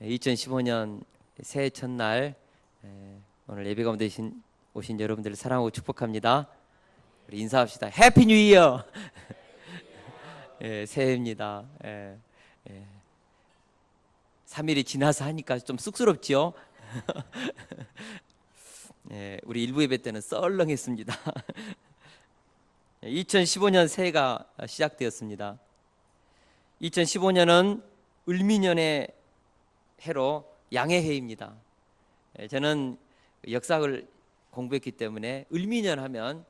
2015년 새해 첫날 오늘 예배 가운데 오신 여러분들을 사랑하고 축복합니다. 우리 인사합시다. 해피 뉴 이어. 새해입니다. 3일이 지나서 하니까 좀 쑥스럽지요. 우리 일부 예배 때는 썰렁했습니다. 2015년 새해가 시작되었습니다. 2015년은 을미년의 해로 양의 해입니다. 저는 역사를 공부했기 때문에 을미년 하면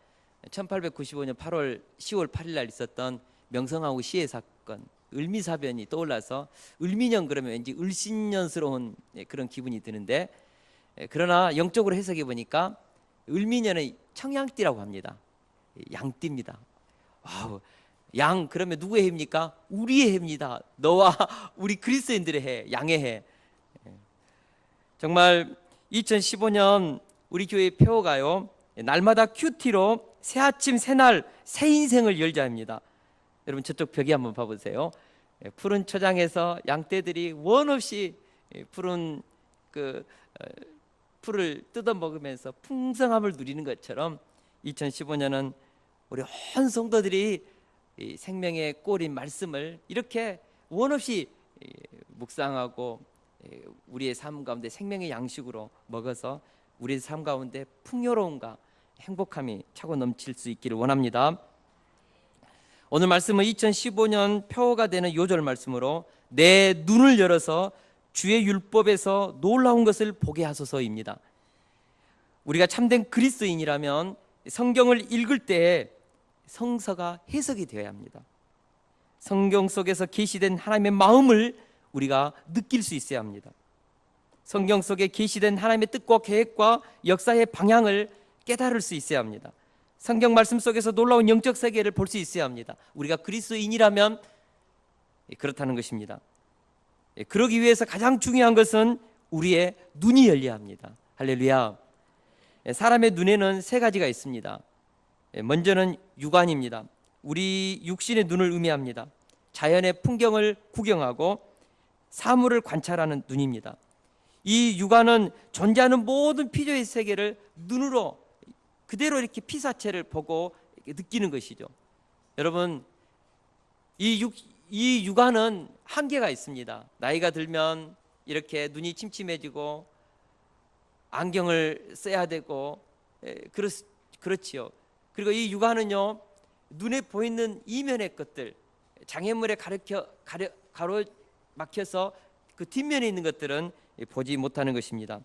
1895년 8월 10월 8일 날 있었던 명성황후 시해 사건 을미사변이 떠올라서 을미년 그러면 왠지 을신년스러운 그런 기분이 드는데, 그러나 영적으로 해석해 보니까 을미년은 청양띠라고 합니다. 양띠입니다. 와우, 양 그러면 누구의 해입니까? 우리의 해입니다. 너와 우리 그리스도인들의 해, 양의 해. 정말 2015년 우리 교회 표어가요, 날마다 큐티로 새 아침 새날 새 인생을 열자입니다. 여러분 저쪽 벽에 한번 봐보세요. 푸른 초장에서 양떼들이 원 없이 푸른 풀을 뜯어 먹으면서 풍성함을 누리는 것처럼 2015년은 우리 온 성도들이 이 생명의 꼴인 말씀을 이렇게 원 없이 묵상하고 우리의 삶 가운데 생명의 양식으로 먹어서 우리의 삶 가운데 풍요로움과 행복함이 차고 넘칠 수 있기를 원합니다. 오늘 말씀은 2015년 표어가 되는 요절 말씀으로 내 눈을 열어서 주의 율법에서 놀라운 것을 보게 하소서입니다. 우리가 참된 그리스도인이라면 성경을 읽을 때 성서가 해석이 되어야 합니다. 성경 속에서 계시된 하나님의 마음을 우리가 느낄 수 있어야 합니다. 성경 속에 계시된 하나님의 뜻과 계획과 역사의 방향을 깨달을 수 있어야 합니다. 성경 말씀 속에서 놀라운 영적 세계를 볼 수 있어야 합니다. 우리가 그리스도인이라면 그렇다는 것입니다. 그러기 위해서 가장 중요한 것은 우리의 눈이 열려야 합니다. 할렐루야. 사람의 눈에는 세 가지가 있습니다. 먼저는 육안입니다. 우리 육신의 눈을 의미합니다. 자연의 풍경을 구경하고 사물을 관찰하는 눈입니다. 이 육안은 존재하는 모든 피조의 세계를 눈으로 그대로 이렇게 피사체를 보고 느끼는 것이죠. 여러분, 이 육안은 한계가 있습니다. 나이가 들면 이렇게 눈이 침침해지고 안경을 써야 되고 그렇지요. 그리고 이 육안은요, 눈에 보이는 이면의 것들, 장애물에 가로막혀서 그 뒷면에 있는 것들은 보지 못하는 것입니다.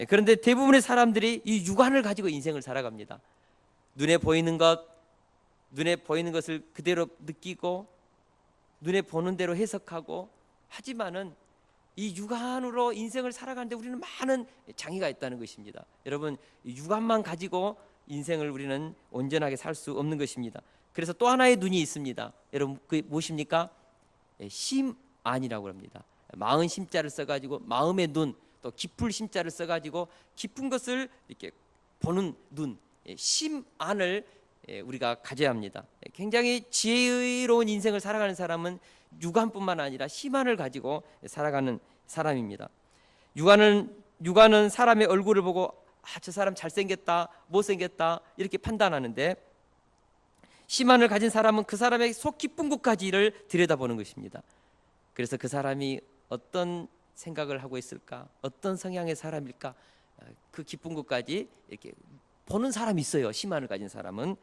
그런데 대부분의 사람들이 이 육안을 가지고 인생을 살아갑니다. 눈에 보이는 것을 그대로 느끼고 눈에 보는 대로 해석하고, 하지만은 이 육안으로 인생을 살아가는데 우리는 많은 장애가 있다는 것입니다. 여러분, 육안만 가지고 인생을 우리는 온전하게 살 수 없는 것입니다. 그래서 또 하나의 눈이 있습니다. 여러분, 그게 무엇입니까? 심안이라고 합니다. 마흔 심자를 써가지고 마음의 눈, 또 깊을 심자를 써가지고 깊은 것을 이렇게 보는 눈, 심안을 우리가 가져야 합니다. 굉장히 지혜로운 인생을 살아가는 사람은 육안뿐만 아니라 심안을 가지고 살아가는 사람입니다. 육안은 사람의 얼굴을 보고 저 사람 잘생겼다, 못생겼다 이렇게 판단하는데, 심안을 가진 사람은 그 사람의 속 깊은 곳까지를 들여다보는 것입니다. 그래서 그 사람이 어떤 생각을 하고 있을까, 어떤 성향의 사람일까, 그 깊은 곳까지 이렇게 보는 사람이 있어요. 심안을 가진 사람은.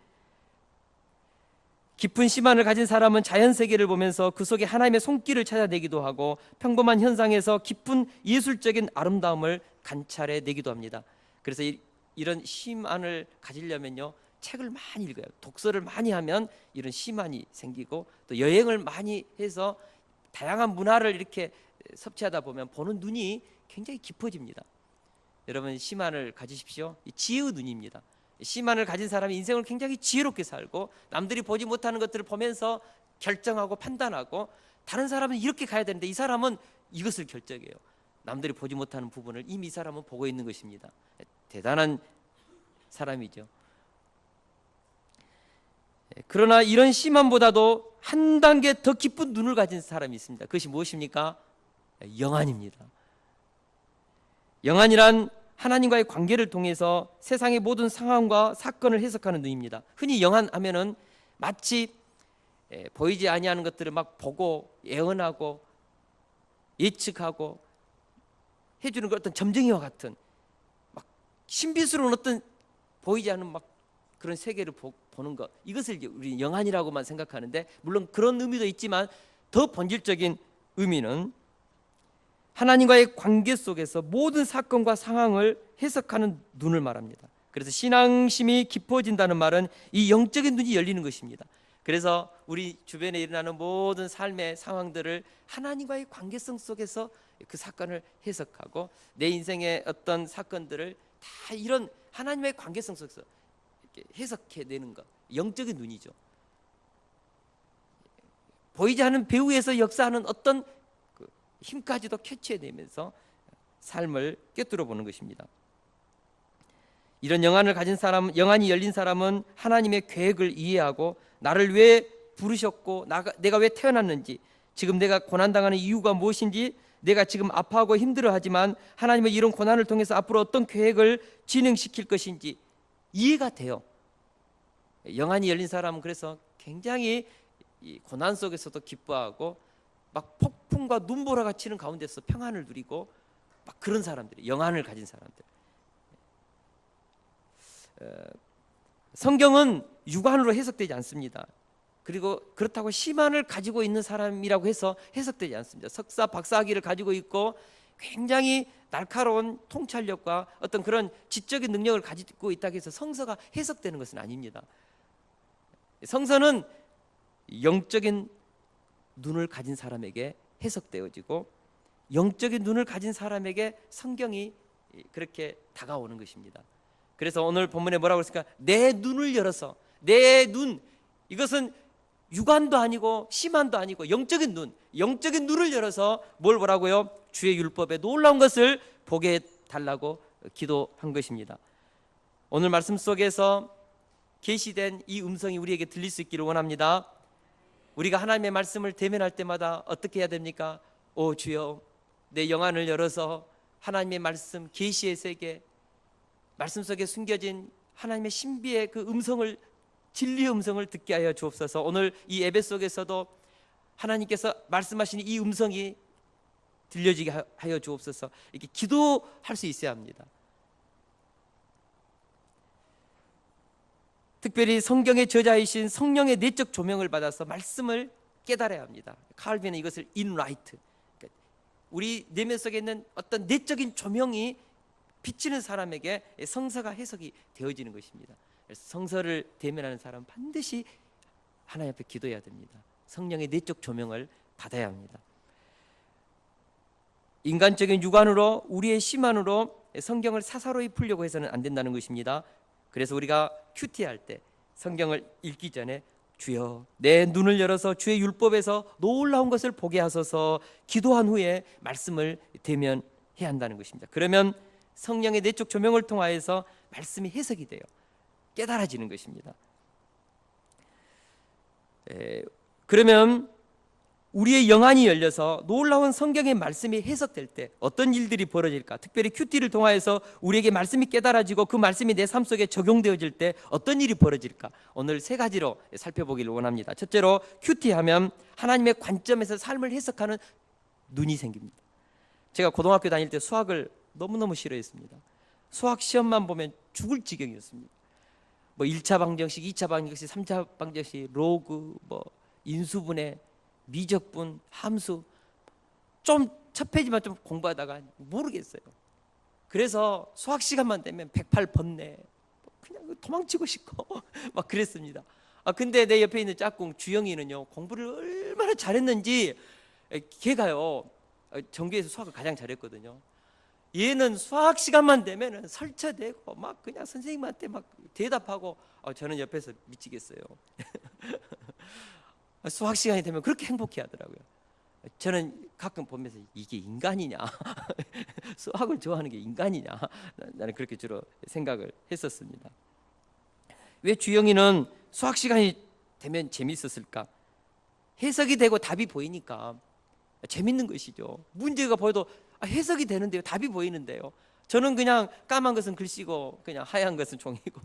깊은 심안을 가진 사람은 자연 세계를 보면서 그 속에 하나님의 손길을 찾아내기도 하고 평범한 현상에서 깊은 예술적인 아름다움을 관찰해내기도 합니다. 그래서 이런 심안을 가지려면요, 책을 많이 읽어요. 독서를 많이 하면 이런 심안이 생기고, 또 여행을 많이 해서 다양한 문화를 이렇게 섭취하다 보면 보는 눈이 굉장히 깊어집니다. 여러분, 심안을 가지십시오. 지혜의 눈입니다. 심안을 가진 사람이 인생을 굉장히 지혜롭게 살고 남들이 보지 못하는 것들을 보면서 결정하고 판단하고, 다른 사람은 이렇게 가야 되는데 이 사람은 이것을 결정해요. 남들이 보지 못하는 부분을 이미 이 사람은 보고 있는 것입니다. 대단한 사람이죠. 그러나 이런 심안보다도 한 단계 더 깊은 눈을 가진 사람이 있습니다. 그것이 무엇입니까? 영안입니다. 영안이란 하나님과의 관계를 통해서 세상의 모든 상황과 사건을 해석하는 눈입니다. 흔히 영안하면은 마치 보이지 아니하는 것들을 막 보고 예언하고 예측하고 해주는 어떤 점쟁이와 같은 막 신비스러운 어떤 보이지 않는 막 그런 세계를 보는 것, 이것을 우리 영안이라고만 생각하는데, 물론 그런 의미도 있지만 더 본질적인 의미는 하나님과의 관계 속에서 모든 사건과 상황을 해석하는 눈을 말합니다. 그래서 신앙심이 깊어진다는 말은 이 영적인 눈이 열리는 것입니다. 그래서 우리 주변에 일어나는 모든 삶의 상황들을 하나님과의 관계성 속에서 그 사건을 해석하고, 내 인생의 어떤 사건들을 다 이런 하나님의 관계성 속에서 이렇게 해석해내는 것, 영적인 눈이죠. 보이지 않는 배후에서 역사하는 어떤 힘까지도 캐치해내면서 삶을 꿰뚫어 보는 것입니다. 이런 영안을 가진 사람, 영안이 열린 사람은 하나님의 계획을 이해하고 나를 왜 부르셨고 내가 왜 태어났는지, 지금 내가 고난당하는 이유가 무엇인지, 내가 지금 아파하고 힘들어하지만 하나님의 이런 고난을 통해서 앞으로 어떤 계획을 진행시킬 것인지 이해가 돼요. 영안이 열린 사람은 그래서 굉장히 이 고난 속에서도 기뻐하고 막 폭풍과 눈보라가 치는 가운데서 평안을 누리고 막 그런 사람들이, 영안을 가진 사람들. 성경은 육안으로 해석되지 않습니다. 그리고 그렇다고 심한을 가지고 있는 사람이라고 해서 해석되지 않습니다. 석사, 박사학위를 가지고 있고 굉장히 날카로운 통찰력과 어떤 그런 지적인 능력을 가지고 있다고 해서 성서가 해석되는 것은 아닙니다. 성서는 영적인 눈을 가진 사람에게 해석되어지고, 영적인 눈을 가진 사람에게 성경이 그렇게 다가오는 것입니다. 그래서 오늘 본문에 뭐라고 했을까? 내 눈을 열어서, 내 눈, 이것은 육안도 아니고 심한도 아니고 영적인 눈, 영적인 눈을 열어서 뭘 보라고요? 주의 율법에 놀라운 것을 보게 해달라고 기도한 것입니다. 오늘 말씀 속에서 계시된 이 음성이 우리에게 들릴 수 있기를 원합니다. 우리가 하나님의 말씀을 대면할 때마다 어떻게 해야 됩니까? 오 주여, 내 영안을 열어서 하나님의 말씀, 계시의 세계, 말씀 속에 숨겨진 하나님의 신비의 그 음성을, 진리의 음성을 듣게 하여 주옵소서. 오늘 이 예배 속에서도 하나님께서 말씀하신 이 음성이 들려지게 하여 주옵소서. 이렇게 기도할 수 있어야 합니다. 특별히 성경의 저자이신 성령의 내적 조명을 받아서 말씀을 깨달아야 합니다. 칼빈은 이것을 인라이트, 우리 내면 속에 있는 어떤 내적인 조명이 비치는 사람에게 성서가 해석이 되어지는 것입니다. 그래서 성서를 대면하는 사람은 반드시 하나님 앞에 기도해야 됩니다. 성령의 내적 조명을 받아야 합니다. 인간적인 육안으로, 우리의 심안으로 성경을 사사로이 풀려고 해서는 안 된다는 것입니다. 그래서 우리가 큐티할 때 성경을 읽기 전에 주여 내 눈을 열어서 주의 율법에서 놀라운 것을 보게 하소서 기도한 후에 말씀을 대면해야 한다는 것입니다. 그러면 성령의 내적 조명을 통하여서 말씀이 해석이 돼요. 깨달아지는 것입니다. 그러면 우리의 영안이 열려서 놀라운 성경의 말씀이 해석될 때 어떤 일들이 벌어질까? 특별히 큐티를 통하여서 우리에게 말씀이 깨달아지고 그 말씀이 내 삶 속에 적용되어질 때 어떤 일이 벌어질까? 오늘 세 가지로 살펴보기를 원합니다. 첫째로, 큐티하면 하나님의 관점에서 삶을 해석하는 눈이 생깁니다. 제가 고등학교 다닐 때 수학을 너무너무 싫어했습니다. 수학 시험만 보면 죽을 지경이었습니다. 뭐 1차 방정식, 2차 방정식, 3차 방정식, 로그, 뭐 인수분해, 미적분, 함수, 좀 첫 페이지만 좀 공부하다가 모르겠어요. 그래서 수학 시간만 되면 108 번뇌, 그냥 도망치고 싶고 막 그랬습니다. 근데 내 옆에 있는 짝꿍 주영이는요, 공부를 얼마나 잘했는지, 걔가요 전교에서 수학을 가장 잘했거든요. 얘는 수학 시간만 되면 설쳐대고 막 그냥 선생님한테 막 대답하고, 저는 옆에서 미치겠어요. 수학 시간이 되면 그렇게 행복해 하더라고요. 저는 가끔 보면서 이게 인간이냐 수학을 좋아하는 게 인간이냐, 나는 그렇게 주로 생각을 했었습니다. 왜 주영이는 수학 시간이 되면 재미있었을까? 해석이 되고 답이 보이니까 재밌는 것이죠. 문제가 보여도 해석이 되는데요, 답이 보이는데요. 저는 그냥 까만 것은 글씨고 그냥 하얀 것은 종이고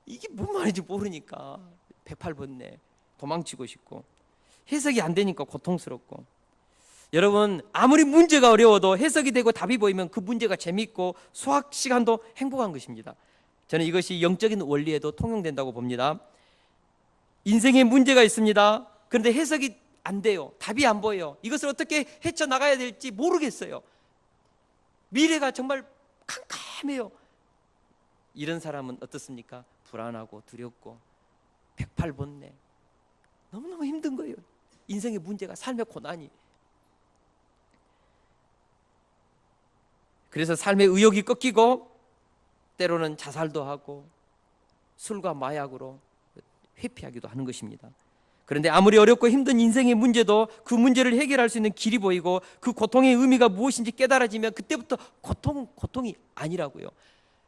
이게 뭔 말인지 모르니까 108번네 도망치고 싶고, 해석이 안 되니까 고통스럽고. 여러분, 아무리 문제가 어려워도 해석이 되고 답이 보이면 그 문제가 재밌고 수학 시간도 행복한 것입니다. 저는 이것이 영적인 원리에도 통용된다고 봅니다. 인생에 문제가 있습니다. 그런데 해석이 안 돼요. 답이 안 보여요. 이것을 어떻게 헤쳐나가야 될지 모르겠어요. 미래가 정말 캄캄해요. 이런 사람은 어떻습니까? 불안하고 두렵고 108번네 너무너무 힘든 거예요. 인생의 문제가, 삶의 고난이. 그래서 삶의 의욕이 꺾이고 때로는 자살도 하고 술과 마약으로 회피하기도 하는 것입니다. 그런데 아무리 어렵고 힘든 인생의 문제도 그 문제를 해결할 수 있는 길이 보이고 그 고통의 의미가 무엇인지 깨달아지면 그때부터 고통은 고통이 아니라고요.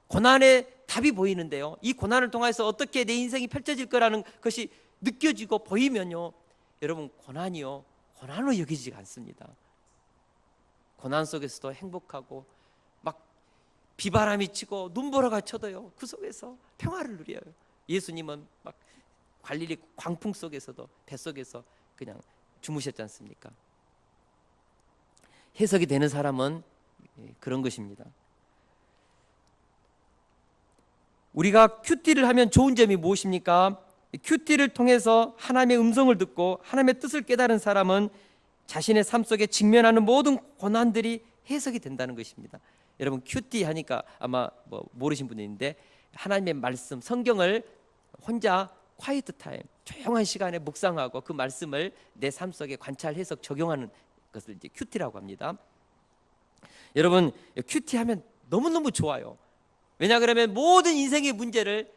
고난의 답이 보이는데요, 이 고난을 통해서 어떻게 내 인생이 펼쳐질 거라는 것이 느껴지고 보이면요, 여러분, 고난이요 고난으로 여기지가 않습니다. 고난 속에서도 행복하고 막 비바람이 치고 눈보라가 쳐도요, 그 속에서 평화를 누려요. 예수님은 막 갈릴리 광풍 속에서도 뱃속에서 그냥 주무셨지 않습니까? 해석이 되는 사람은 그런 것입니다. 우리가 큐티를 하면 좋은 점이 무엇입니까? 큐티를 통해서 하나님의 음성을 듣고 하나님의 뜻을 깨달은 사람은 자신의 삶 속에 직면하는 모든 고난들이 해석이 된다는 것입니다. 여러분, 큐티 하니까 아마 모르신 분이 있는데, 하나님의 말씀, 성경을 혼자 콰이트 타임, 조용한 시간에 묵상하고 그 말씀을 내 삶 속에 관찰, 해석, 적용하는 것을 이제 큐티라고 합니다. 여러분, 큐티 하면 너무너무 좋아요. 왜냐 그러면 모든 인생의 문제를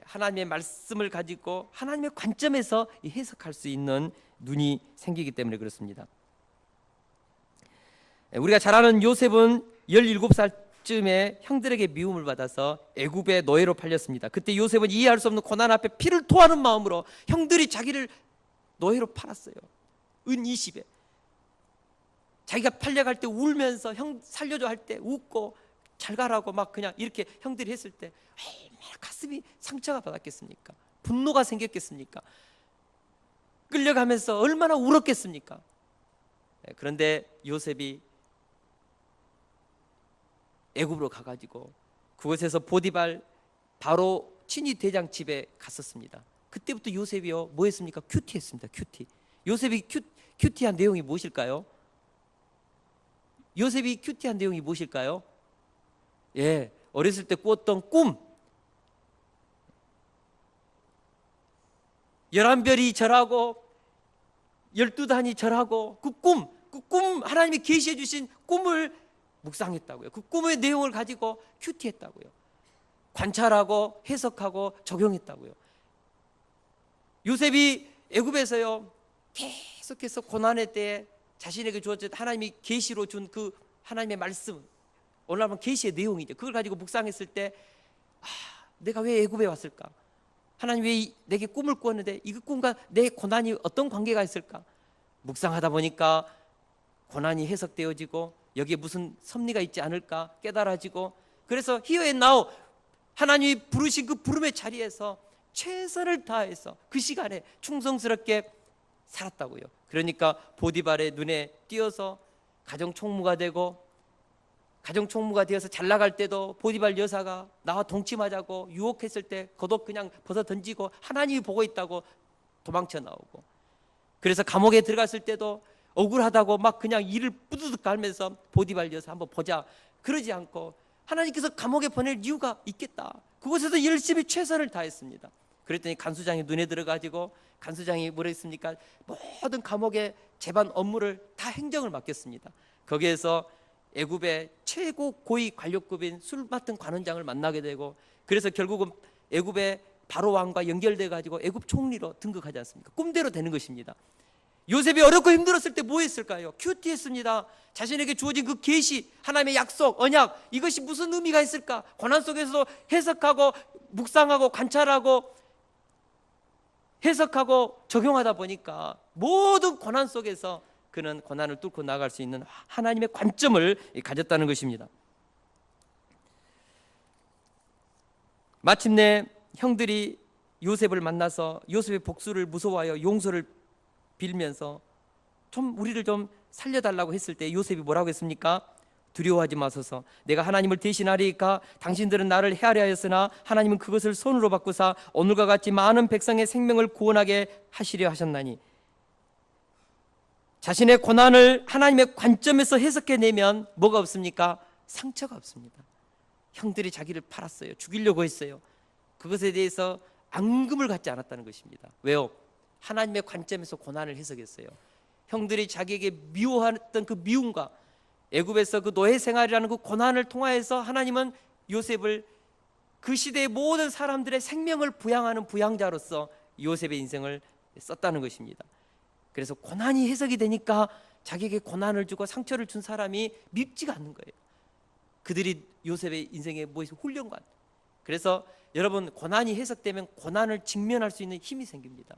하나님의 말씀을 가지고 하나님의 관점에서 해석할 수 있는 눈이 생기기 때문에 그렇습니다. 우리가 잘 아는 요셉은 17살쯤에 형들에게 미움을 받아서 애굽의 노예로 팔렸습니다. 그때 요셉은 이해할 수 없는 고난 앞에 피를 토하는 마음으로 형들이 자기를 노예로 팔았어요. 은 20에. 자기가 팔려갈 때 울면서 형 살려줘 할 때 웃고 잘 가라고 막 그냥 이렇게 형들이 했을 때 얼마나 가슴이 상처가 받았겠습니까? 분노가 생겼겠습니까? 끌려가면서 얼마나 울었겠습니까? 그런데 요셉이 애굽으로 가가지고 그곳에서 보디발 바로 친위 대장 집에 갔었습니다. 그때부터 요셉이요 뭐 했습니까? 큐티했습니다. 큐티. 요셉이 큐티한 내용이 무엇일까요? 요셉이 큐티한 내용이 무엇일까요? 예, 어렸을 때 꾸었던 꿈, 11별이 절하고 12단이 절하고 그 꿈 하나님이 계시해 주신 꿈을 묵상했다고요. 그 꿈의 내용을 가지고 큐티했다고요. 관찰하고 해석하고 적용했다고요. 요셉이 애굽에서요 계속해서 고난의 때에 자신에게 주어진 하나님이 계시로 준 그 하나님의 말씀, 오늘 하면 계시의 내용이죠. 그걸 가지고 묵상했을 때 내가 왜 애굽에 왔을까? 하나님 왜 내게 꿈을 꾸었는데 이 꿈과 내 고난이 어떤 관계가 있을까? 묵상하다 보니까 고난이 해석되어지고 여기에 무슨 섭리가 있지 않을까 깨달아지고, 그래서 Here and Now 하나님이 부르신 그 부름의 자리에서 최선을 다해서 그 시간에 충성스럽게 살았다고요. 그러니까 보디발의 눈에 띄어서 가정 총무가 되고, 가정 총무가 되어서 잘 나갈 때도 보디발 여사가 나와 동침하자고 유혹했을 때 겉옷 그냥 벗어 던지고 하나님이 보고 있다고 도망쳐 나오고, 그래서 감옥에 들어갔을 때도 억울하다고 막 그냥 이를 뿌드득 갈면서 보디발 여사 한번 보자 그러지 않고 하나님께서 감옥에 보낼 이유가 있겠다. 그곳에서 열심히 최선을 다했습니다. 그랬더니 간수장이 눈에 들어가지고 간수장이 뭐라 했습니까? 모든 감옥의 재반 업무를 다 행정을 맡겼습니다. 거기에서 애굽의 최고 고위 관료급인 술 맡은 관원장을 만나게 되고, 그래서 결국은 애굽의 바로 왕과 연결돼 가지고 애굽 총리로 등극하지 않습니까? 꿈대로 되는 것입니다. 요셉이 어렵고 힘들었을 때 뭐 했을까요? 큐티했습니다. 자신에게 주어진 그 계시, 하나님의 약속, 언약, 이것이 무슨 의미가 있을까? 고난 속에서도 해석하고 묵상하고 관찰하고 해석하고 적용하다 보니까 모든 고난 속에서 그는 고난을 뚫고 나아갈 수 있는 하나님의 관점을 가졌다는 것입니다. 마침내 형들이 요셉을 만나서 요셉의 복수를 무서워하여 용서를 빌면서 좀 우리를 좀 살려달라고 했을 때 요셉이 뭐라고 했습니까? 두려워하지 마소서, 내가 하나님을 대신하리이까. 당신들은 나를 헤아려 하였으나 하나님은 그것을 손으로 바꾸사 오늘과 같이 많은 백성의 생명을 구원하게 하시려 하셨나니. 자신의 고난을 하나님의 관점에서 해석해내면 뭐가 없습니까? 상처가 없습니다. 형들이 자기를 팔았어요. 죽이려고 했어요. 그것에 대해서 앙금을 갖지 않았다는 것입니다. 왜요? 하나님의 관점에서 고난을 해석했어요. 형들이 자기에게 미워했던 그 미움과 애굽에서 그 노예 생활이라는 그 고난을 통하여서 하나님은 요셉을 그 시대의 모든 사람들의 생명을 부양하는 부양자로서 요셉의 인생을 썼다는 것입니다. 그래서 고난이 해석이 되니까 자기에게 고난을 주고 상처를 준 사람이 밉지가 않는 거예요. 그들이 요셉의 인생의 무엇이 훈련관. 그래서 여러분, 고난이 해석되면 고난을 직면할 수 있는 힘이 생깁니다.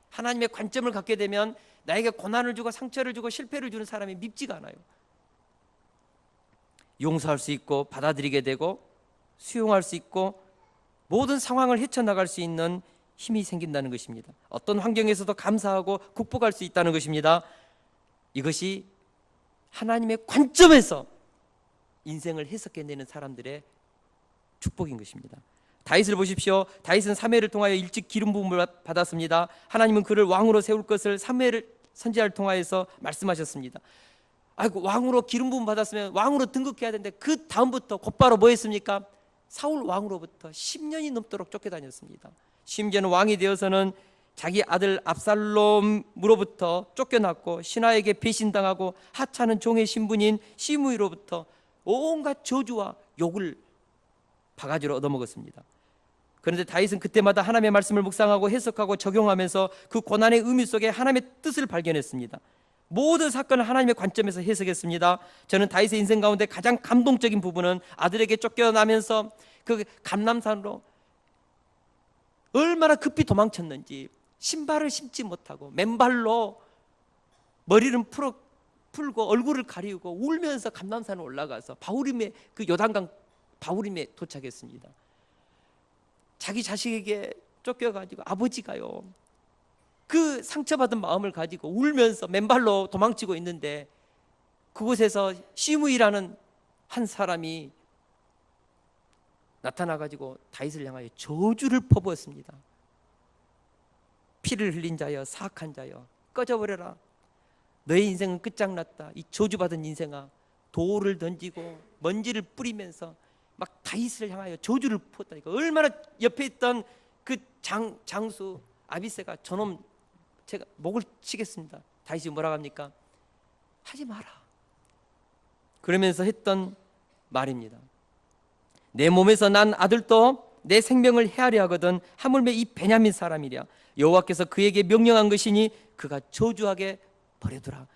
하나님의 관점을 갖게 되면 나에게 고난을 주고 상처를 주고 실패를 주는 사람이 밉지가 않아요. 용서할 수 있고 받아들이게 되고 수용할 수 있고 모든 상황을 헤쳐나갈 수 있는 힘이 생긴다는 것입니다. 어떤 환경에서도 감사하고 극복할 수 있다는 것입니다. 이것이 하나님의 관점에서 인생을 해석해내는 사람들의 축복인 것입니다. 다윗을 보십시오. 다윗은 사무엘을 통하여 일찍 기름 부음을 받았습니다. 하나님은 그를 왕으로 세울 것을 사무엘 선지자를 통하여서 말씀하셨습니다. 아이고, 왕으로 기름 부음 받았으면 왕으로 등극해야 되는데 그 다음부터 곧바로 뭐 했습니까? 사울 왕으로부터 10년이 넘도록 쫓겨다녔습니다. 심지어는 왕이 되어서는 자기 아들 압살롬으로부터 쫓겨났고 신하에게 배신당하고 하찮은 종의 신분인 시므이로부터 온갖 저주와 욕을 바가지로 얻어먹었습니다. 그런데 다윗은 그때마다 하나님의 말씀을 묵상하고 해석하고 적용하면서 그 고난의 의미 속에 하나님의 뜻을 발견했습니다. 모든 사건을 하나님의 관점에서 해석했습니다. 저는 다윗의 인생 가운데 가장 감동적인 부분은 아들에게 쫓겨나면서 그 감람산으로 얼마나 급히 도망쳤는지, 신발을 신지 못하고 맨발로 머리를 풀고 얼굴을 가리우고 울면서 감람산에 올라가서 바후림의 그 요단강 바후림에 도착했습니다. 자기 자식에게 쫓겨가지고 아버지가요, 그 상처받은 마음을 가지고 울면서 맨발로 도망치고 있는데 그곳에서 시므이라는 한 사람이 나타나가지고 다윗을 향하여 저주를 퍼부었습니다. 피를 흘린 자여, 사악한 자여, 꺼져버려라. 너의 인생은 끝장났다. 이 저주받은 인생아. 돌을 던지고 먼지를 뿌리면서 막 다윗을 향하여 저주를 퍼었다니까. 얼마나 옆에 있던 그 장수 아비새가 저놈 제가 목을 치겠습니다. 다윗이 뭐라고 합니까? 하지 마라. 그러면서 했던 말입니다. 내 몸에서 난 아들도 내 생명을 헤아려 하거든 하물며 이 베냐민 사람이랴. 여호와께서 그에게 명령한 것이니 그가 저주하게 버려두라.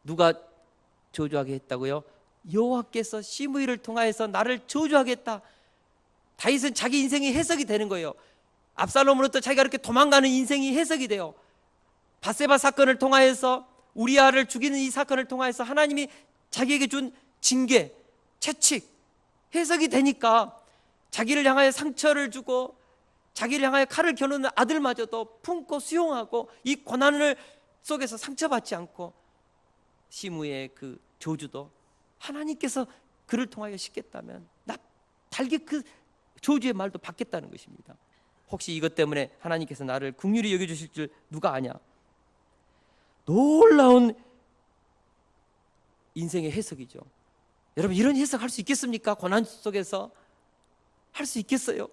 누가 저주하게 했다고요? 여호와께서 시므이를 통하여서 나를 저주하겠다. 다윗은 자기 인생이 해석이 되는 거예요. 압살롬으로부터 자기가 이렇게 도망가는 인생이 해석이 돼요. 밧세바 사건을 통하여서 우리아를 죽이는 이 사건을 통하여서 하나님이 자기에게 준 징계, 채찍 해석이 되니까 자기를 향하여 상처를 주고 자기를 향하여 칼을 겨누는 아들마저도 품고 수용하고 이 고난을 속에서 상처받지 않고 시므의 그 저주도 하나님께서 그를 통하여 씻겠다면 나 달게 그 저주의 말도 받겠다는 것입니다. 혹시 이것 때문에 하나님께서 나를 긍휼히 여겨주실 줄 누가 아냐? 놀라운 인생의 해석이죠. 여러분, 이런 해석할 수 있겠습니까? 고난 속에서 할 수 있겠어요?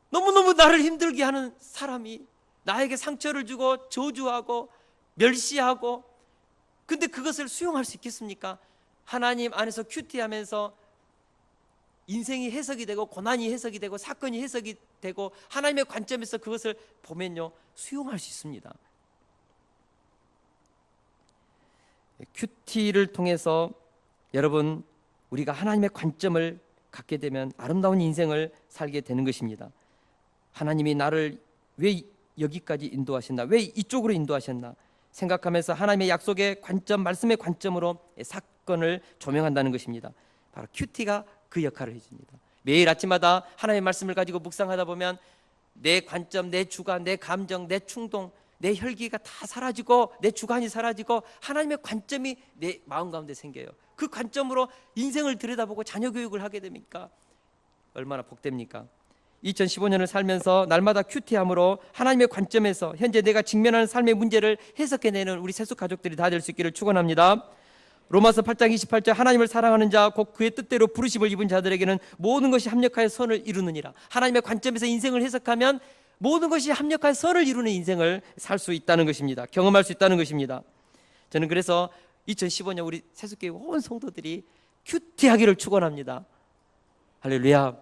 너무너무 나를 힘들게 하는 사람이 나에게 상처를 주고 저주하고 멸시하고, 근데 그것을 수용할 수 있겠습니까? 하나님 안에서 큐티하면서 인생이 해석이 되고 고난이 해석이 되고 사건이 해석이 되고 하나님의 관점에서 그것을 보면요, 수용할 수 있습니다. 큐티를 통해서 여러분, 우리가 하나님의 관점을 갖게 되면 아름다운 인생을 살게 되는 것입니다. 하나님이 나를 왜 여기까지 인도하셨나? 왜 이쪽으로 인도하셨나? 생각하면서 하나님의 약속의 관점, 말씀의 관점으로 사건을 조명한다는 것입니다. 바로 큐티가 그 역할을 해줍니다. 매일 아침마다 하나님의 말씀을 가지고 묵상하다 보면 내 관점, 내 주관, 내 감정, 내 충동, 내 혈기가 다 사라지고 내 주관이 사라지고 하나님의 관점이 내 마음 가운데 생겨요. 그 관점으로 인생을 들여다보고 자녀 교육을 하게 됩니까? 얼마나 복됩니까? 2015년을 살면서 날마다 큐티함으로 하나님의 관점에서 현재 내가 직면하는 삶의 문제를 해석해내는 우리 세속 가족들이 다 될 수 있기를 축원합니다. 로마서 8장 28절 하나님을 사랑하는 자 곧 그의 뜻대로 부르심을 입은 자들에게는 모든 것이 합력하여 선을 이루느니라. 하나님의 관점에서 인생을 해석하면 모든 것이 합력하여 선을 이루는 인생을 살 수 있다는 것입니다. 경험할 수 있다는 것입니다. 저는 그래서 2015년 우리 세속교회 온 성도들이 큐티하기를 축원합니다. 할렐루야.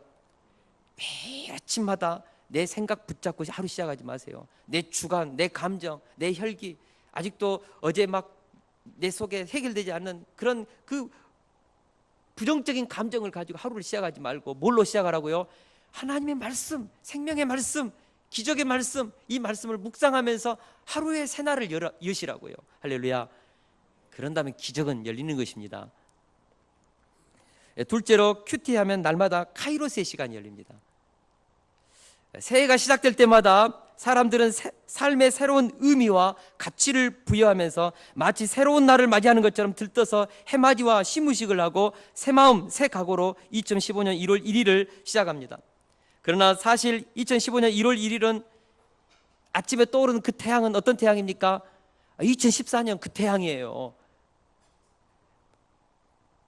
매일 아침마다 내 생각 붙잡고 하루 시작하지 마세요. 내 주관, 내 감정, 내 혈기, 아직도 어제 막 내 속에 해결되지 않는 그런 그 부정적인 감정을 가지고 하루를 시작하지 말고 뭘로 시작하라고요? 하나님의 말씀, 생명의 말씀, 기적의 말씀, 이 말씀을 묵상하면서 하루의 새날을 여시라고요. 할렐루야. 그런다면 기적은 열리는 것입니다. 둘째로 큐티하면 날마다 카이로스의 시간이 열립니다. 새해가 시작될 때마다 사람들은 삶의 새로운 의미와 가치를 부여하면서 마치 새로운 날을 맞이하는 것처럼 들떠서 해맞이와 시무식을 하고 새 마음, 새 각오로 2015년 1월 1일을 시작합니다. 그러나 사실 2015년 1월 1일은 아침에 떠오르는 그 태양은 어떤 태양입니까? 2014년 그 태양이에요.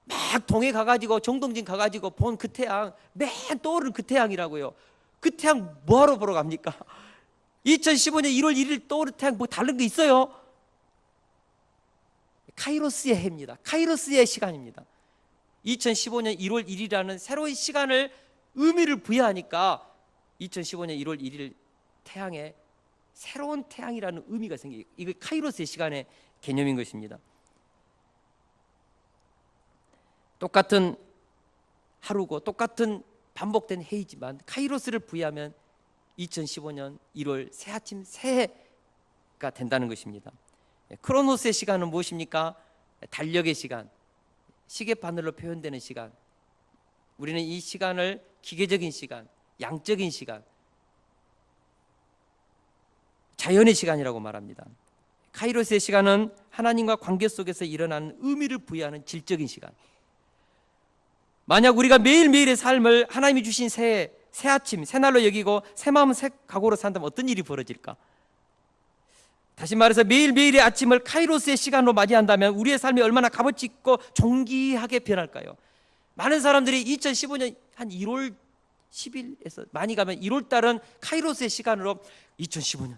막 동해 가가지고 정동진 가가지고 본 그 태양, 맨 떠오르는 그 태양이라고요. 그 태양 뭐하러 보러 갑니까? 2015년 1월 1일 떠오르는 태양 뭐 다른 게 있어요? 카이로스의 해입니다. 카이로스의 시간입니다. 2015년 1월 1일이라는 새로운 시간을 의미를 부여하니까 2015년 1월 1일 태양에 새로운 태양이라는 의미가 생겨요. 이게 카이로스의 시간의 개념인 것입니다. 똑같은 하루고 똑같은 반복된 해이지만 카이로스를 부여하면 2015년 1월 새아침 새해가 된다는 것입니다. 크로노스의 시간은 무엇입니까? 달력의 시간, 시계바늘로 표현되는 시간. 우리는 이 시간을 기계적인 시간, 양적인 시간, 자연의 시간이라고 말합니다. 카이로스의 시간은 하나님과 관계 속에서 일어나는 의미를 부여하는 질적인 시간. 만약 우리가 매일매일의 삶을 하나님이 주신 새해, 새 아침, 새 날로 여기고 새 마음, 새 각오로 산다면 어떤 일이 벌어질까? 다시 말해서 매일매일의 아침을 카이로스의 시간으로 맞이한다면 우리의 삶이 얼마나 값어치 있고 존귀하게 변할까요? 많은 사람들이 2015년 한 1월 10일에서 많이 가면 1월 달은 카이로스의 시간으로 2015년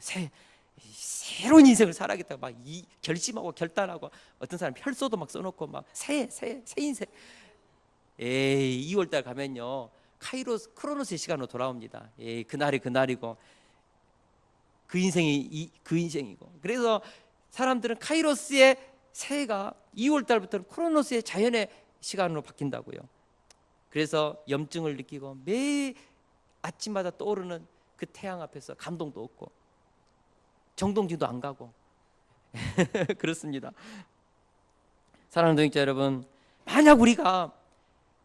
새로운 인생을 살아야겠다고 막 결심하고 결단하고 어떤 사람 혈서도 막 써놓고 막 새 인생. 에이 2월 달 가면요 카이로스 크로노스의 시간으로 돌아옵니다. 에이 그날이 그날이고 그 인생이 그 인생이고. 그래서 사람들은 카이로스의 새해가 2월 달부터는 크로노스의 자연의 시간으로 바뀐다고요. 그래서 염증을 느끼고 매일 아침마다 떠오르는 그 태양 앞에서 감동도 없고 정동진도 안 가고 그렇습니다. 사랑하는 동역자 여러분, 만약 우리가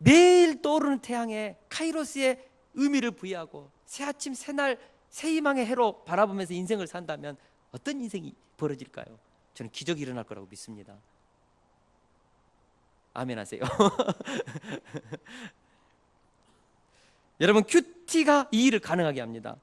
매일 떠오르는 태양에 카이로스의 의미를 부여하고 새아침 새날 새희망의 해로 바라보면서 인생을 산다면 어떤 인생이 벌어질까요? 저는 기적이 일어날 거라고 믿습니다. 아멘 하세요. 여러분, 큐티가 이 일을 가능하게 합니다.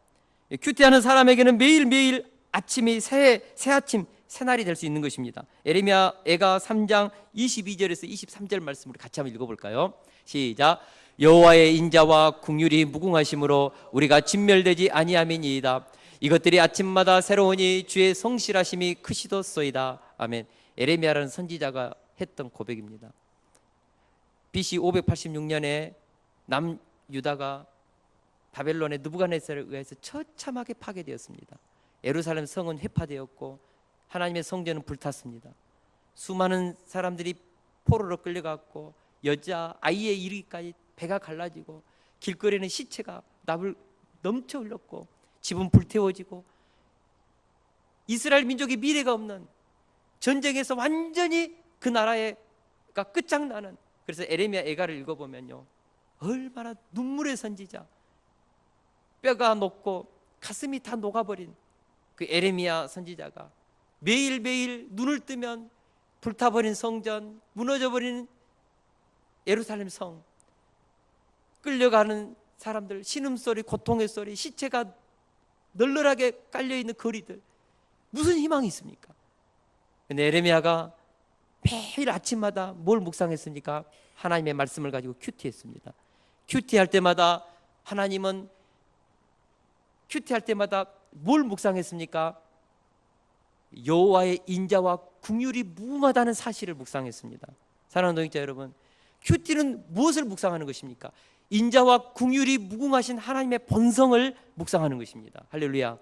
큐티하는 사람에게는 매일매일 아침이 새아침 새날이 될 수 있는 것입니다. 에레미야가 3장 22절에서 23절 말씀을 같이 한번 읽어볼까요? 시작. 여호와의 인자와 긍휼이 무궁하심으로 우리가 진멸되지 아니함이니이다. 이것들이 아침마다 새로우니 주의 성실하심이 크시도소이다. 아멘. 에레미야라는 선지자가 했던 고백입니다. BC 586년에 남유다가 바벨론의 느부갓네살에 의해서 처참하게 파괴되었습니다. 예루살렘 성은 회파되었고 하나님의 성전은 불탔습니다. 수많은 사람들이 포로로 끌려갔고 여자 아이에 이르기까지 배가 갈라지고 길거리에는 시체가 넘쳐 흘렀고 집은 불태워지고 이스라엘 민족의 미래가 없는 전쟁에서 완전히 그 나라가 끝장나는, 그래서 에레미야 애가를 읽어보면요, 얼마나 눈물의 선지자, 뼈가 녹고 가슴이 다 녹아버린 그 에레미야 선지자가 매일매일 눈을 뜨면 불타버린 성전, 무너져버린 예루살렘 성, 끌려가는 사람들, 신음소리, 고통의 소리, 시체가 널널하게 깔려있는 거리들, 무슨 희망이 있습니까? 근데 에레미야가 매일 아침마다 뭘 묵상했습니까? 하나님의 말씀을 가지고 큐티했습니다. 큐티할 때마다 하나님은, 큐티할 때마다 뭘 묵상했습니까? 여호와의 인자와 긍휼이 무궁하다는 사실을 묵상했습니다. 사랑하는 동역자 여러분, 큐티는 무엇을 묵상하는 것입니까? 인자와 긍휼이 무궁하신 하나님의 본성을 묵상하는 것입니다. 할렐루야.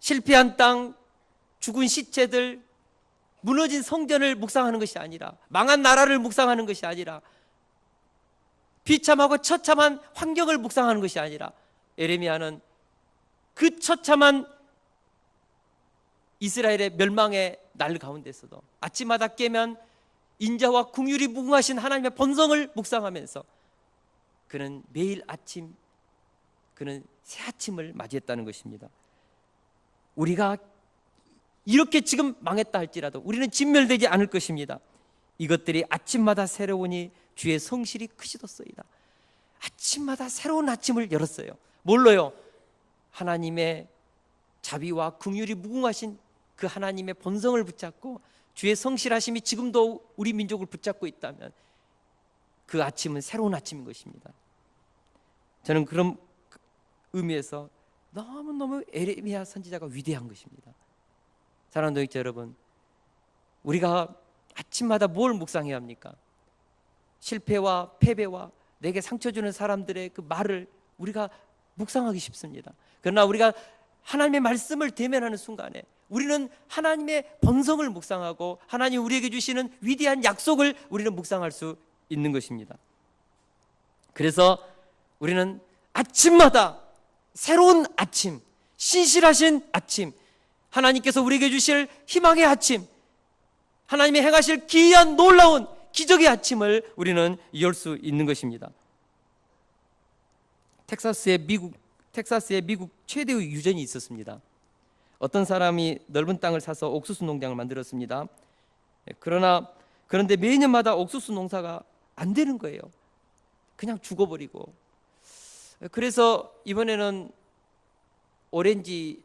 실패한 땅, 죽은 시체들, 무너진 성전을 묵상하는 것이 아니라, 망한 나라를 묵상하는 것이 아니라, 비참하고 처참한 환경을 묵상하는 것이 아니라, 에레미야는 그 처참한 이스라엘의 멸망의 날 가운데서도 아침마다 깨면 인자와 긍휼이 무궁하신 하나님의 본성을 묵상하면서 그는 매일 아침, 그는 새 아침을 맞이했다는 것입니다. 우리가 이렇게 지금 망했다 할지라도 우리는 진멸되지 않을 것입니다. 이것들이 아침마다 새로우니 주의 성실이 크시도소이다. 아침마다 새로운 아침을 열었어요. 뭘로요? 하나님의 자비와 긍휼이 무궁하신 그 하나님의 본성을 붙잡고 주의 성실하심이 지금도 우리 민족을 붙잡고 있다면 그 아침은 새로운 아침인 것입니다. 저는 그런 의미에서 너무너무 에레미야 선지자가 위대한 것입니다. 사랑하는 동역자 여러분, 우리가 아침마다 뭘 묵상해야 합니까? 실패와 패배와 내게 상처 주는 사람들의 그 말을 우리가 묵상하기 쉽습니다. 그러나 우리가 하나님의 말씀을 대면하는 순간에 우리는 하나님의 본성을 묵상하고 하나님 우리에게 주시는 위대한 약속을 우리는 묵상할 수 있는 것입니다. 그래서 우리는 아침마다 새로운 아침, 신실하신 아침, 하나님께서 우리에게 주실 희망의 아침, 하나님이 행하실 기이한 놀라운 기적의 아침을 우리는 열 수 있는 것입니다. 텍사스의 미국 최대의 유전이 있었습니다. 어떤 사람이 넓은 땅을 사서 옥수수 농장을 만들었습니다. 그런데 매년마다 옥수수 농사가 안 되는 거예요. 그냥 죽어버리고. 그래서 이번에는 오렌지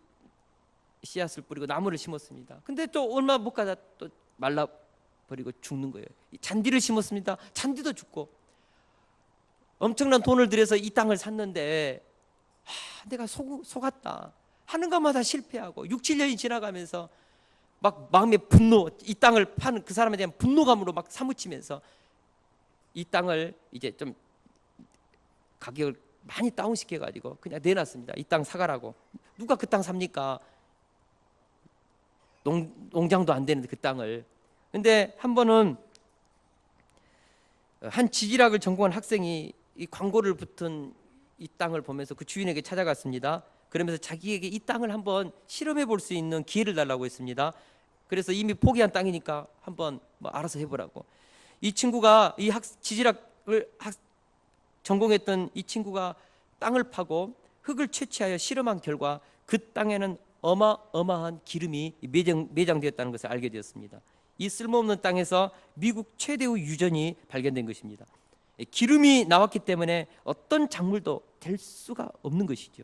씨앗을 뿌리고 나무를 심었습니다. 근데 또 얼마 못 가다 또 말라버리고 죽는 거예요. 잔디를 심었습니다. 잔디도 죽고. 엄청난 돈을 들여서 이 땅을 샀는데 내가 속았다 하는 것마다 실패하고 6, 7년이 지나가면서 막 마음의 분노, 이 땅을 파는 그 사람에 대한 분노감으로 막 사무치면서 이 땅을 이제 좀 가격을 많이 다운시켜가지고 그냥 내놨습니다. 이 땅 사가라고. 누가 그 땅 삽니까? 농장도 안 되는데 그 땅을. 근데 한 번은 한 지질학을 전공한 학생이 이 광고를 붙은 이 땅을 보면서 그 주인에게 찾아갔습니다. 그러면서 자기에게 이 땅을 한번 실험해 볼 수 있는 기회를 달라고 했습니다. 그래서 이미 포기한 땅이니까 한번 뭐 알아서 해보라고. 이 친구가 이 지질학을 전공했던 이 친구가 땅을 파고 흙을 채취하여 실험한 결과 그 땅에는 어마어마한 기름이 매장되었다는 것을 알게 되었습니다. 이 쓸모없는 땅에서 미국 최대의 유전이 발견된 것입니다. 기름이 나왔기 때문에 어떤 작물도 될 수가 없는 것이죠.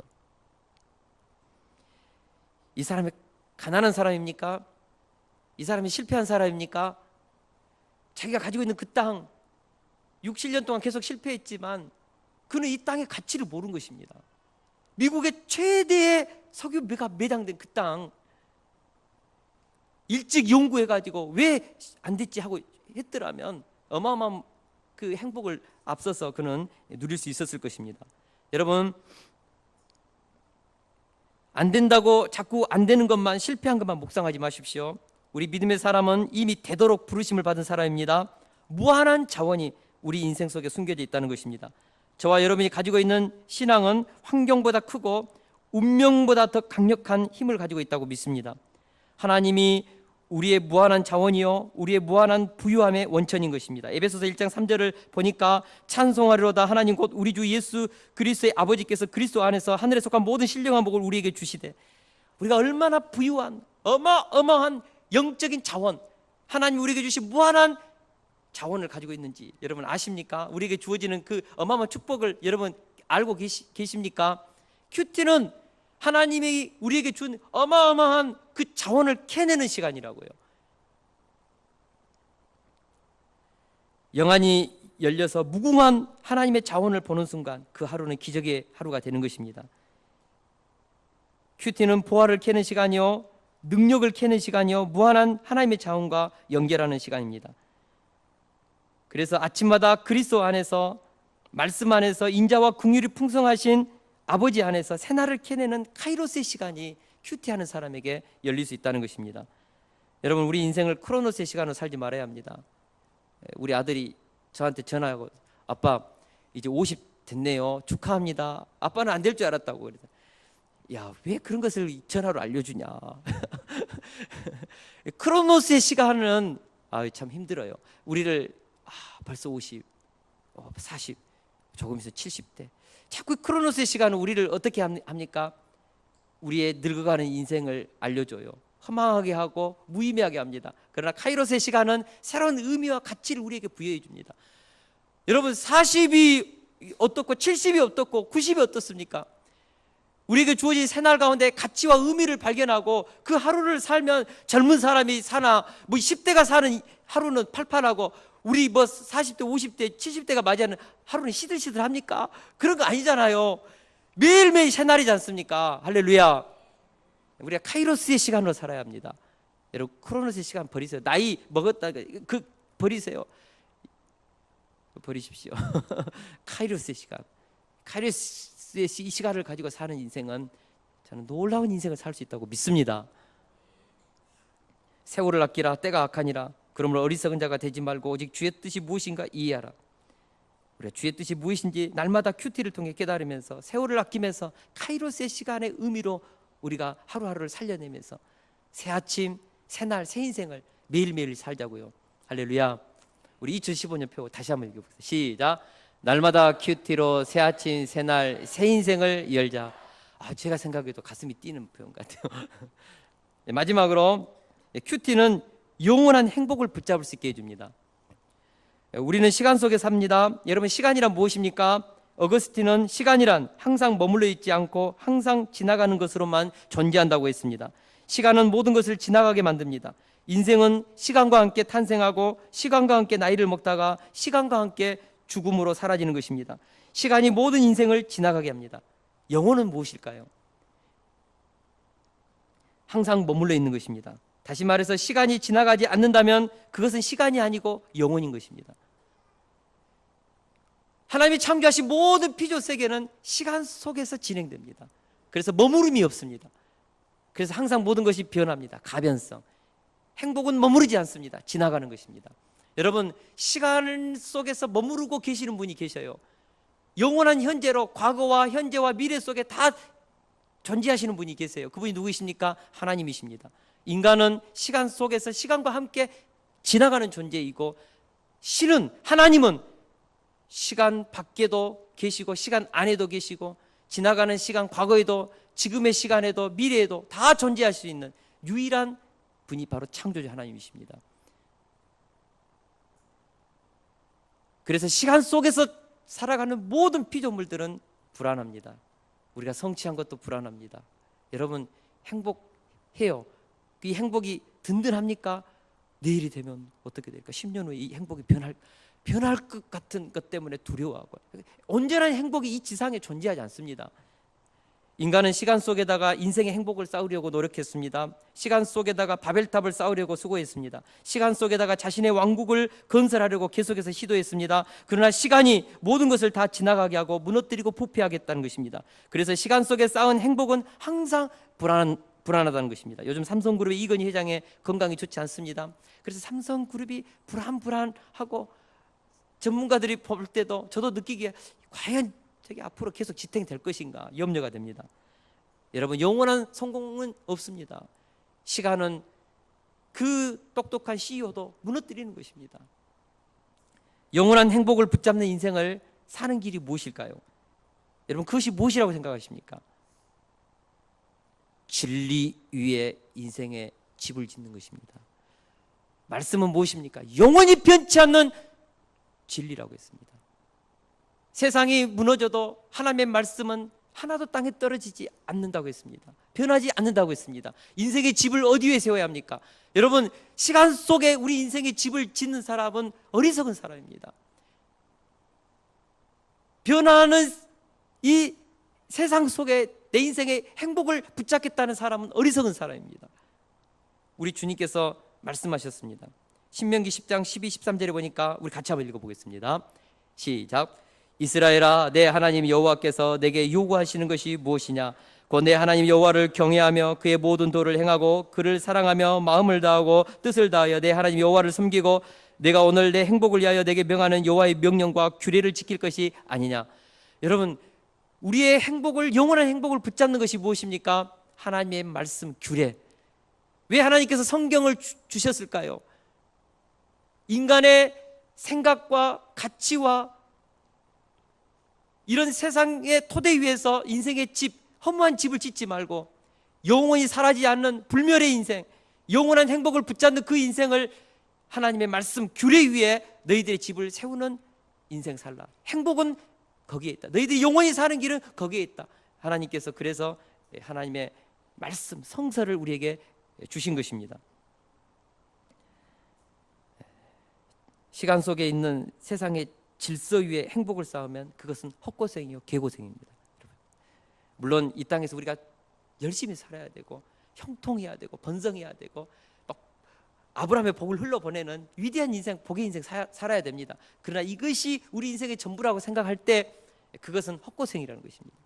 이 사람이 가난한 사람입니까? 이 사람이 실패한 사람입니까? 자기가 가지고 있는 그 땅 6, 7년 동안 계속 실패했지만 그는 이 땅의 가치를 모르는 것입니다. 미국의 최대의 석유가 매장된 그 땅 일찍 연구해가지고 왜 안 됐지 하고 했더라면 어마어마한 그 행복을 앞서서 그는 누릴 수 있었을 것입니다. 여러분, 안 된다고 자꾸 안 되는 것만, 실패한 것만 묵상하지 마십시오. 우리 믿음의 사람은 이미 되도록 부르심을 받은 사람입니다. 무한한 자원이 우리 인생 속에 숨겨져 있다는 것입니다. 저와 여러분이 가지고 있는 신앙은 환경보다 크고 운명보다 더 강력한 힘을 가지고 있다고 믿습니다. 하나님이 우리의 무한한 자원이요 우리의 무한한 부유함의 원천인 것입니다. 에베소서 1장 3절을 보니까 찬송하리로다 하나님 곧 우리 주 예수 그리스도의 아버지께서 그리스도 안에서 하늘에 속한 모든 신령한 복을 우리에게 주시되, 우리가 얼마나 부유한 어마어마한 영적인 자원, 하나님 우리에게 주신 무한한 자원을 가지고 있는지 여러분 아십니까? 우리에게 주어지는 그 어마어마한 축복을 여러분 알고 계십니까? 큐티는 하나님이 우리에게 준 어마어마한 그 자원을 캐내는 시간이라고요. 영안이 열려서 무궁한 하나님의 자원을 보는 순간 그 하루는 기적의 하루가 되는 것입니다. 큐티는 보화를 캐는 시간이요 능력을 캐는 시간이요 무한한 하나님의 자원과 연결하는 시간입니다. 그래서 아침마다 그리스도 안에서 말씀 안에서 인자와 긍휼이 풍성하신 아버지 안에서 새날을 캐내는 카이로스의 시간이 큐티하는 사람에게 열릴 수 있다는 것입니다. 여러분, 우리 인생을 크로노스의 시간으로 살지 말아야 합니다. 우리 아들이 저한테 전화하고 아빠 이제 50 됐네요. 축하합니다. 아빠는 안 될 줄 알았다고. 그래서 야, 왜 그런 것을 전화로 알려주냐. 크로노스의 시간은 참 힘들어요. 우리를 벌써 50, 40, 조금 있으면 70대. 자꾸 크로노스의 시간은 우리를 어떻게 합니까? 우리의 늙어가는 인생을 알려줘요. 허망하게 하고 무의미하게 합니다. 그러나 카이로스의 시간은 새로운 의미와 가치를 우리에게 부여해 줍니다. 여러분, 40이 어떻고 70이 어떻고 90이 어떻습니까? 우리에게 주어진 새날 가운데 가치와 의미를 발견하고 그 하루를 살면 젊은 사람이 사나 10대가 사는 하루는 팔팔하고 우리 40대, 50대, 70대가 맞이하는 하루는 시들시들합니까? 그런 거 아니잖아요. 매일매일 새날이지 않습니까? 할렐루야. 우리가 카이로스의 시간으로 살아야 합니다. 여러분, 크로노스의 시간 버리세요. 나이 먹었다 버리세요. 버리십시오. 카이로스의 시간. 카이로스의 이 시간을 가지고 사는 인생은 저는 놀라운 인생을 살 수 있다고 믿습니다. 세월을 아끼라 때가 악하니라. 그러므로 어리석은 자가 되지 말고 오직 주의 뜻이 무엇인가 이해하라. 우리가 주의 뜻이 무엇인지 날마다 큐티를 통해 깨달으면서 세월을 아끼면서 카이로스의 시간의 의미로 우리가 하루하루를 살려내면서 새 아침, 새 날, 새 인생을 매일매일 살자고요. 할렐루야. 우리 2015년 표 다시 한번 읽어보세요. 시작. 날마다 큐티로 새 아침, 새 날, 새 인생을 열자. 제가 생각해도 가슴이 뛰는 표현 같아요. 마지막으로 큐티는 영원한 행복을 붙잡을 수 있게 해줍니다. 우리는 시간 속에 삽니다. 여러분, 시간이란 무엇입니까? 어거스틴은 시간이란 항상 머물러 있지 않고 항상 지나가는 것으로만 존재한다고 했습니다. 시간은 모든 것을 지나가게 만듭니다. 인생은 시간과 함께 탄생하고 시간과 함께 나이를 먹다가 시간과 함께 죽음으로 사라지는 것입니다. 시간이 모든 인생을 지나가게 합니다. 영혼은 무엇일까요? 항상 머물러 있는 것입니다. 다시 말해서 시간이 지나가지 않는다면 그것은 시간이 아니고 영혼인 것입니다. 하나님이 창조하신 모든 피조 세계는 시간 속에서 진행됩니다. 그래서 머무름이 없습니다. 그래서 항상 모든 것이 변합니다. 가변성. 행복은 머무르지 않습니다. 지나가는 것입니다. 여러분, 시간 속에서 머무르고 계시는 분이 계셔요. 영원한 현재로 과거와 현재와 미래 속에 다 존재하시는 분이 계세요. 그분이 누구이십니까? 하나님이십니다. 인간은 시간 속에서 시간과 함께 지나가는 존재이고, 신은, 하나님은 시간 밖에도 계시고 시간 안에도 계시고 지나가는 시간, 과거에도 지금의 시간에도 미래에도 다 존재할 수 있는 유일한 분이 바로 창조주 하나님이십니다. 그래서 시간 속에서 살아가는 모든 피조물들은 불안합니다. 우리가 성취한 것도 불안합니다. 여러분, 행복해요. 이 행복이 든든합니까? 내일이 되면 어떻게 될까? 10년 후에 이 행복이 변할 것 같은 것 때문에 두려워하고, 언제나 행복이 이 지상에 존재하지 않습니다. 인간은 시간 속에다가 인생의 행복을 쌓으려고 노력했습니다. 시간 속에다가 바벨탑을 쌓으려고 수고했습니다. 시간 속에다가 자신의 왕국을 건설하려고 계속해서 시도했습니다. 그러나 시간이 모든 것을 다 지나가게 하고 무너뜨리고 부패하겠다는 것입니다. 그래서 시간 속에 쌓은 행복은 항상 불안하다는 것입니다. 요즘 삼성그룹의 이건희 회장의 건강이 좋지 않습니다. 그래서 삼성그룹이 불안하고 전문가들이 볼 때도 저도 느끼기에 과연 저게 앞으로 계속 지탱될 것인가 염려가 됩니다. 여러분, 영원한 성공은 없습니다. 시간은 그 똑똑한 CEO도 무너뜨리는 것입니다. 영원한 행복을 붙잡는 인생을 사는 길이 무엇일까요? 여러분, 그것이 무엇이라고 생각하십니까? 진리 위에 인생의 집을 짓는 것입니다. 말씀은 무엇입니까? 영원히 변치 않는 진리라고 했습니다. 세상이 무너져도 하나님의 말씀은 하나도 땅에 떨어지지 않는다고 했습니다. 변하지 않는다고 했습니다. 인생의 집을 어디 위에 세워야 합니까? 여러분, 시간 속에 우리 인생의 집을 짓는 사람은 어리석은 사람입니다. 변화하는 이 세상 속에 내 인생의 행복을 붙잡겠다는 사람은 어리석은 사람입니다. 우리 주님께서 말씀하셨습니다. 신명기 10장 12, 13절에 보니까 우리 같이 한번 읽어보겠습니다. 시작. 이스라엘아, 내 하나님 여호와께서 내게 요구하시는 것이 무엇이냐? 곧 내 하나님 여호와를 경외하며 그의 모든 도를 행하고 그를 사랑하며 마음을 다하고 뜻을 다하여 내 하나님 여호와를 섬기고 내가 오늘 내 행복을 위하여 내게 명하는 여호와의 명령과 규례를 지킬 것이 아니냐. 여러분, 우리의 행복을, 영원한 행복을 붙잡는 것이 무엇입니까? 하나님의 말씀, 규례. 왜 하나님께서 성경을 주셨을까요? 인간의 생각과 가치와 이런 세상의 토대 위에서 인생의 집, 허무한 집을 짓지 말고 영원히 사라지지 않는 불멸의 인생, 영원한 행복을 붙잡는 그 인생을 하나님의 말씀, 규례 위에 너희들의 집을 세우는 인생 살라. 행복은 거기에 있다. 너희들이 영원히 사는 길은 거기에 있다. 하나님께서 그래서 하나님의 말씀, 성서를 우리에게 주신 것입니다. 시간 속에 있는 세상의 질서 위에 행복을 쌓으면 그것은 헛고생이요 개고생입니다. 물론 이 땅에서 우리가 열심히 살아야 되고 형통해야 되고 번성해야 되고 막 아브라함의 복을 흘러보내는 위대한 인생, 복의 인생 살아야 됩니다. 그러나 이것이 우리 인생의 전부라고 생각할 때 그것은 헛고생이라는 것입니다.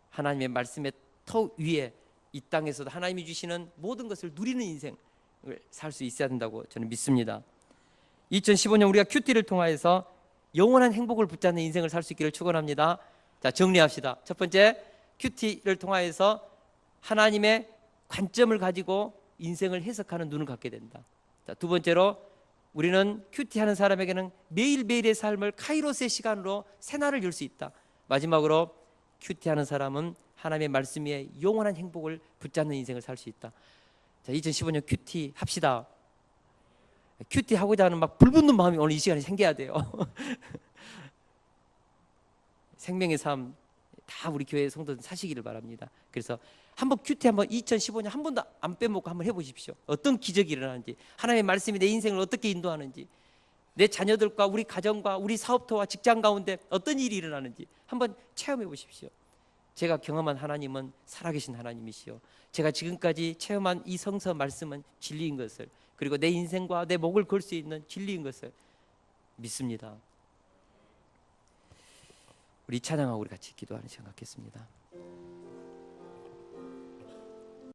하나님의 말씀의 터 위에 이 땅에서도 하나님이 주시는 모든 것을 누리는 인생을 살 수 있어야 된다고 저는 믿습니다. 2015년 우리가 큐티를 통하여서 영원한 행복을 붙잡는 인생을 살 수 있기를 축원합니다. 자, 정리합시다. 첫 번째, 큐티를 통하여서 하나님의 관점을 가지고 인생을 해석하는 눈을 갖게 된다. 자, 두 번째로 우리는 큐티하는 사람에게는 매일매일의 삶을 카이로스의 시간으로 새날을 열 수 있다. 마지막으로 큐티하는 사람은 하나님의 말씀 위에 영원한 행복을 붙잡는 인생을 살 수 있다. 자, 2015년 큐티 합시다. 큐티 하고자 하는 막 불붙는 마음이 오늘 이 시간에 생겨야 돼요. 생명의 삶 다 우리 교회 성도들 사시기를 바랍니다. 그래서 한번 큐티 한번 2015년 한 번도 안 빼먹고 한번 해보십시오. 어떤 기적이 일어나는지, 하나님의 말씀이 내 인생을 어떻게 인도하는지, 내 자녀들과 우리 가정과 우리 사업터와 직장 가운데 어떤 일이 일어나는지 한번 체험해 보십시오. 제가 경험한 하나님은 살아계신 하나님이시요, 제가 지금까지 체험한 이 성서 말씀은 진리인 것을, 그리고 내 인생과 내 목을 걸 수 있는 진리인 것을 믿습니다. 우리 찬양하고 우리 같이 기도하는 시간 갖겠습니다.